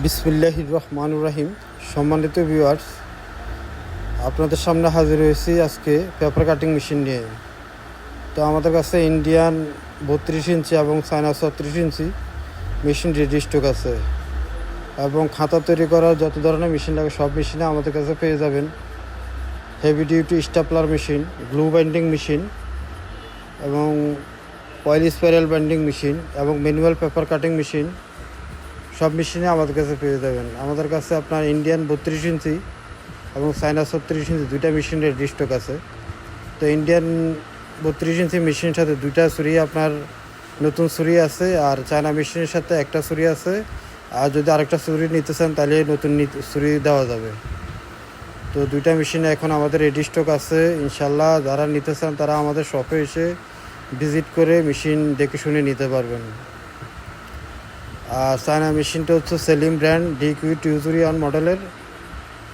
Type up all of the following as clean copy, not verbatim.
বিসমিল্লাহির রহমানুর রহিম। সম্মানিত ভিউয়ার্স, আপনাদের সামনে হাজির হয়েছি আজকে পেপার কাটিং মেশিন নিয়ে। তো আমাদের কাছে ইন্ডিয়ান 32 ইঞ্চি এবং চায়না 36 ইঞ্চি মেশিন রেডি স্টক আছে, এবং খাতা তৈরি করার যত ধরনের মেশিন লাগে সব মেশিনে আমাদের কাছে পেয়ে যাবেন। Heavy duty stapler machine, glue binding machine এবং অয়েল স্পাইরাল বাইন্ডিং মেশিন এবং ম্যানুয়াল পেপার কাটিং মেশিন, সব মেশিনে আমাদের কাছে পেয়ে যাবেন। আমাদের কাছে আপনার ইন্ডিয়ান 32 ইঞ্চি এবং চায়না 36 ইঞ্চি দুইটা মেশিন রেডি স্টক আছে। তো ইন্ডিয়ান 32 ইঞ্চি মেশিনের সাথে দুইটা ছুরি, আপনার নতুন ছুরি আছে, আর চায়না মেশিনের সাথে একটা ছুরি আছে। আর যদি আরেকটা ছুরি নিতে চান তাহলে নতুন ছুরি দেওয়া যাবে। তো দুইটা মেশিনে এখন আমাদের রেডি স্টক আছে। ইনশাল্লাহ যারা নিতে চান তারা আমাদের শপে এসে ভিজিট করে মেশিন দেখে শুনে নিতে পারবেন। আর চায়না মেশিনটা হচ্ছে সেলিম ব্র্যান্ড DQ201 মডেলের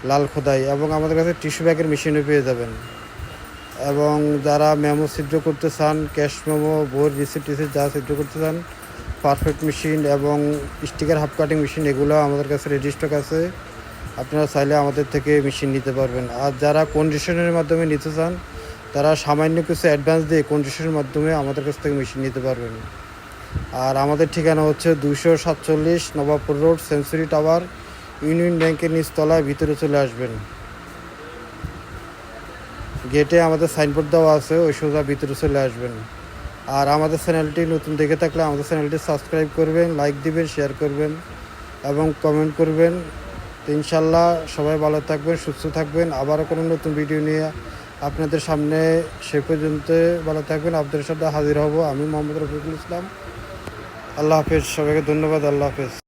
লাল খোদাই, এবং আমাদের কাছে টিস্যু ব্যাগের মেশিনও পেয়ে যাবেন। এবং যারা মেমো ছিদ্র করতে চান, ক্যাশ মেমো, বইয়ের রিসিপ্ট যা ছিদ্র করতে চান, পারফেক্ট মেশিন এবং স্টিকার হাফ কাটিং মেশিন, এগুলো আমাদের কাছে রেডি স্টক আছে। আপনারা চাইলে আমাদের থেকে মেশিন নিতে পারবেন। আর যারা কন্ডিশনের মাধ্যমে নিতে চান তারা সামান্য কিছু অ্যাডভান্স দিয়ে কন্ডিশনের মাধ্যমে আমাদের কাছ থেকে মেশিন নিতে পারবেন। আর আমাদের ঠিকানা হচ্ছে 247 Nawabpur road, century tower, union ব্যাংকের নিচতলায়। ভিতরে চলে আসবেন, গেটে আমাদের সাইনবোর্ড দেওয়া আছে, ওই সোজা ভিতরে চলে আসবেন। আর আমাদের চ্যানেলটি নতুন দেখে থাকলে আমাদের চ্যানেলটি সাবস্ক্রাইব করবেন, লাইক দিবেন, শেয়ার করবেন এবং কমেন্ট করবেন। তো ইনশাল্লাহ সবাই ভালো থাকবেন, সুস্থ থাকবেন। আবারও কোনো নতুন ভিডিও নিয়ে আপনাদের সামনে, সে পর্যন্ত ভালো থাকবেন। আপনাদের সাথে হাজির হব আমি মোহাম্মদ রফিকুল ইসলাম। আল্লাহ হাফেজ, সবাইকে ধন্যবাদ। আল্লাহ হাফেজ।